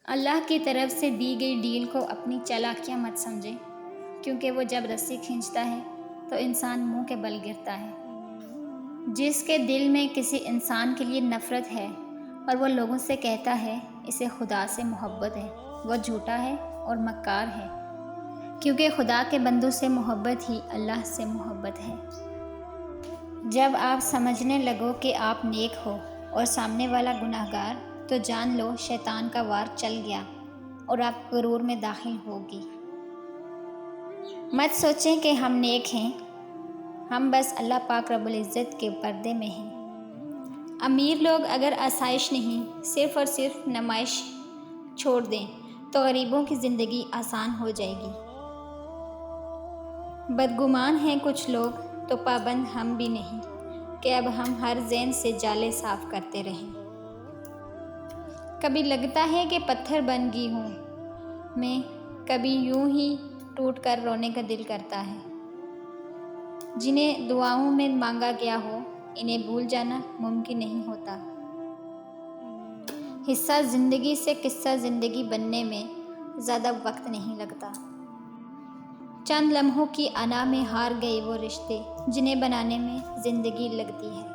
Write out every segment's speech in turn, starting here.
اللہ کی طرف سے دی گئی ڈیل کو اپنی چالاکیاں مت سمجھیں، کیونکہ وہ جب رسی کھینچتا ہے تو انسان منہ کے بل گرتا ہے۔ جس کے دل میں کسی انسان کے لیے نفرت ہے اور وہ لوگوں سے کہتا ہے اسے خدا سے محبت ہے، وہ جھوٹا ہے اور مکار ہے، کیونکہ خدا کے بندوں سے محبت ہی اللہ سے محبت ہے۔ جب آپ سمجھنے لگو کہ آپ نیک ہو اور سامنے والا گناہگار، تو جان لو شیطان کا وار چل گیا اور آپ غرور میں داخل ہوگی۔ مت سوچیں کہ ہم نیک ہیں، ہم بس اللہ پاک رب العزت کے پردے میں ہیں۔ امیر لوگ اگر آسائش نہیں، صرف اور صرف نمائش چھوڑ دیں تو غریبوں کی زندگی آسان ہو جائے گی۔ بدگمان ہیں کچھ لوگ تو پابند ہم بھی نہیں کہ اب ہم ہر ذہن سے جالے صاف کرتے رہیں۔ کبھی لگتا ہے کہ پتھر بن گئی ہوں میں، کبھی یوں ہی ٹوٹ کر رونے کا دل کرتا ہے۔ جنہیں دعاؤں میں مانگا گیا ہو انہیں بھول جانا ممکن نہیں ہوتا۔ حصہ زندگی سے قصہ زندگی بننے میں زیادہ وقت نہیں لگتا۔ چند لمحوں کی انا میں ہار گئے وہ رشتے جنہیں بنانے میں زندگی لگتی ہے۔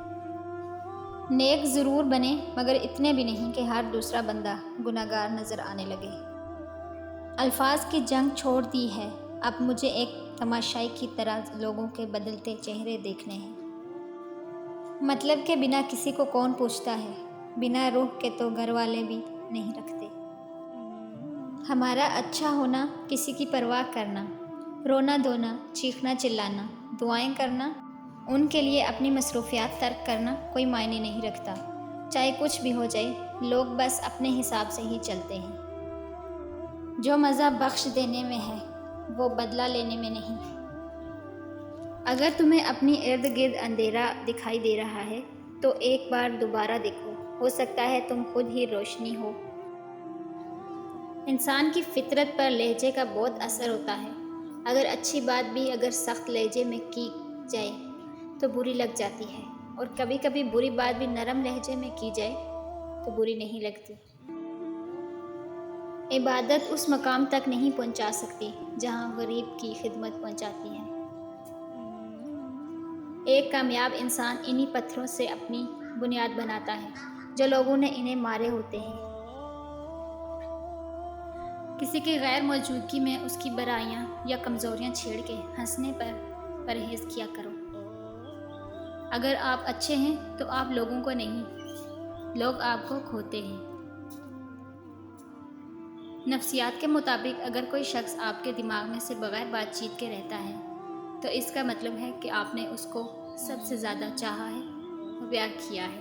نیک ضرور بنیں مگر اتنے بھی نہیں کہ ہر دوسرا بندہ گناہگار نظر آنے لگے۔ الفاظ کی جنگ چھوڑ دی ہے، اب مجھے ایک تماشائی کی طرح لوگوں کے بدلتے چہرے دیکھنے ہیں۔ مطلب کہ بنا کسی کو کون پوچھتا ہے، بنا روح کے تو گھر والے بھی نہیں رکھتے۔ ہمارا اچھا ہونا، کسی کی پرواہ کرنا، رونا دھونا، چیخنا چلانا، دعائیں کرنا، ان کے لیے اپنی مصروفیات ترک کرنا کوئی معنی نہیں رکھتا۔ چاہے کچھ بھی ہو جائے، لوگ بس اپنے حساب سے ہی چلتے ہیں۔ جو مزہ بخش دینے میں ہے وہ بدلہ لینے میں نہیں۔ اگر تمہیں اپنی ارد گرد اندھیرا دکھائی دے رہا ہے تو ایک بار دوبارہ دیکھو، ہو سکتا ہے تم خود ہی روشنی ہو۔ انسان کی فطرت پر لہجے کا بہت اثر ہوتا ہے۔ اگر اچھی بات بھی اگر سخت لہجے میں کی جائے تو بری لگ جاتی ہے، اور کبھی کبھی بری بات بھی نرم لہجے میں کی جائے تو بری نہیں لگتی۔ عبادت اس مقام تک نہیں پہنچا سکتی جہاں غریب کی خدمت پہنچاتی ہے۔ ایک کامیاب انسان انہی پتھروں سے اپنی بنیاد بناتا ہے جو لوگوں نے انہیں مارے ہوتے ہیں۔ کسی کی غیر موجودگی میں اس کی برائیاں یا کمزوریاں چھیڑ کے ہنسنے پر پرہیز کیا کرو۔ اگر آپ اچھے ہیں تو آپ لوگوں کو نہیں، لوگ آپ کو کھوتے ہیں۔ نفسیات کے مطابق اگر کوئی شخص آپ کے دماغ میں سے بغیر بات چیت کے رہتا ہے تو اس کا مطلب ہے کہ آپ نے اس کو سب سے زیادہ چاہا ہے اور پیار کیا ہے۔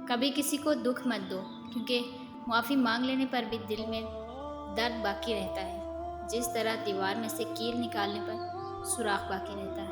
کبھی کسی کو دکھ مت دو، کیونکہ معافی مانگ لینے پر بھی دل میں درد باقی رہتا ہے، جس طرح دیوار میں سے کیل نکالنے پر سوراخ باقی رہتا ہے۔